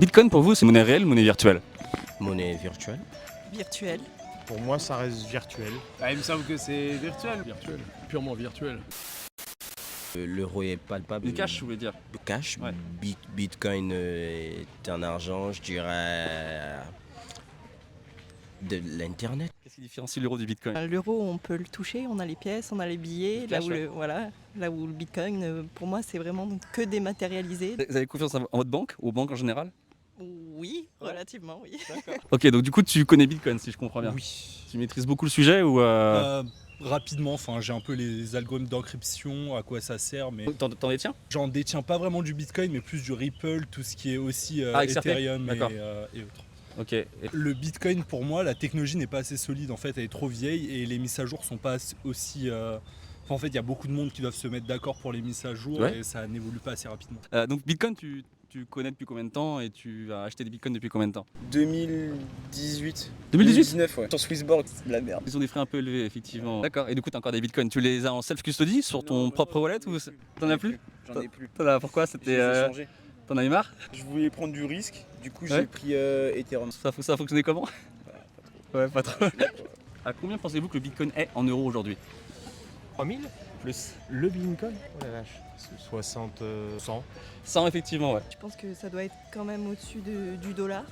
Bitcoin pour vous, c'est monnaie réelle ou monnaie virtuelle? Monnaie virtuelle. Virtuel. Pour moi, ça reste virtuel. Ah, il me semble que c'est virtuel. Virtuel, purement virtuel. L'euro est palpable. Du cash, vous voulez dire? Le cash. Ouais. Bitcoin est un argent, je dirais, de l'internet. Qu'est-ce qui différencie l'euro du Bitcoin? L'euro, on peut le toucher, on a les pièces, on a les billets. Cash, Là où le Bitcoin, pour moi, c'est vraiment que dématérialisé. Vous avez confiance en votre banque, aux banques en général? Oui, relativement, oui. Ok, donc du coup tu connais Bitcoin si je comprends bien. Oui. Tu maîtrises beaucoup le sujet ou Rapidement, j'ai un peu les algorithmes d'encryption, à quoi ça sert, mais t'en détiens? j'en détiens pas vraiment du Bitcoin, mais plus du Ripple, tout ce qui est aussi XRP, Ethereum d'accord. et autres. Ok. Et Le Bitcoin, pour moi, la technologie n'est pas assez solide, en fait, elle est trop vieille et les mises à jour sont pas aussi... en fait, il y a beaucoup de monde qui doivent se mettre d'accord pour les mises à jour Ouais. et ça n'évolue pas assez rapidement. donc Bitcoin, tu connais depuis combien de temps et tu as acheté des Bitcoins depuis combien de temps? 2018. 2018? Ouais. Sur Swissborg, c'est de la merde. Ils ont des frais un peu élevés, effectivement. D'accord, et du coup, t'as encore des bitcoins. Tu les as en self-custody sur ton propre wallet ou t'en as plus? J'en ai plus. Pourquoi? Je les ai changés. T'en as eu marre? Je voulais prendre du risque, du coup Ouais. j'ai pris Ethereum. Ça a fonctionné comment? Ouais, pas trop. Je suis d'accord. À combien pensez-vous que le bitcoin est en euros aujourd'hui? 3000 Plus. Le Bitcoin? Oh la vache. C'est 60, 100. 100, effectivement, ouais. Je pense que ça doit être quand même au-dessus du dollar.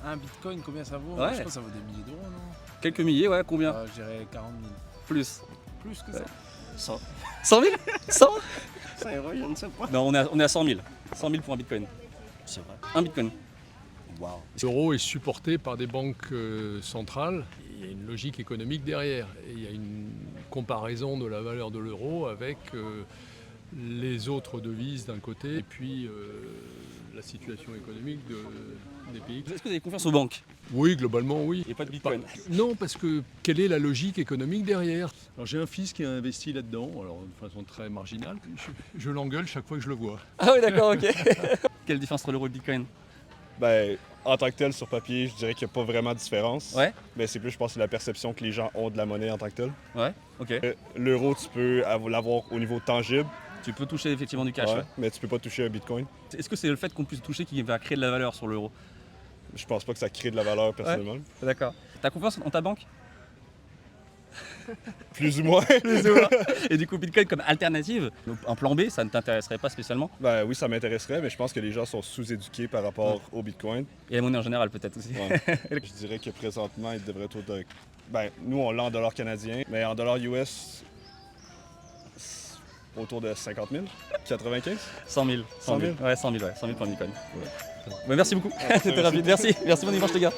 Un bitcoin, combien ça vaut? Ouais. Je pense que ça vaut des milliers d'euros, non? Quelques milliers, ouais, combien? Je dirais 40 000. Plus. Plus que ça. 100. 100 000? 100? 100 euros, je ne sais pas. Non, on est à 100 000. 100 000 pour un bitcoin. C'est vrai. Un bitcoin. Waouh. L'euro est supporté par des banques centrales. Il y a une logique économique derrière. Et il y a une comparaison de la valeur de l'euro avec les autres devises d'un côté et puis la situation économique des pays. Est-ce que vous avez confiance aux banques? Oui, globalement, oui. Et pas de bitcoin? Non, parce que quelle est la logique économique derrière? Alors j'ai un fils qui a investi là-dedans, alors de façon très marginale. Je l'engueule chaque fois que je le vois. Ah oui, d'accord, ok. Quelle différence entre l'euro et le bitcoin? Ben, en tant que tel, sur papier, je dirais qu'il n'y a pas vraiment de différence. Ouais. Mais c'est plus, je pense, la perception que les gens ont de la monnaie en tant que tel. Ouais, ok. L'euro, tu peux l'avoir au niveau tangible, Tu peux toucher effectivement du cash. ouais, Ouais. mais tu peux pas toucher un bitcoin. Est-ce que c'est le fait qu'on puisse toucher qui va créer de la valeur sur l'euro? Je pense pas que ça crée de la valeur personnellement. D'accord. T'as confiance en ta banque? Plus ou moins. Et du coup, bitcoin comme alternative, donc un plan B, ça ne t'intéresserait pas spécialement? Ben oui, ça m'intéresserait, mais je pense que les gens sont sous-éduqués par rapport au bitcoin. Et la monnaie en général peut-être aussi. Ouais. Je dirais que présentement, il devrait être autour de... Ben, nous, on l'a en dollars canadiens, mais en dollars US, autour de 50 000, 95. 100 000. 100 000. Ouais, 100 000, ouais. 100 000 pour un bitcoin. Ouais. Bah, merci beaucoup. C'était rapide. Merci. Merci, bon dimanche les gars.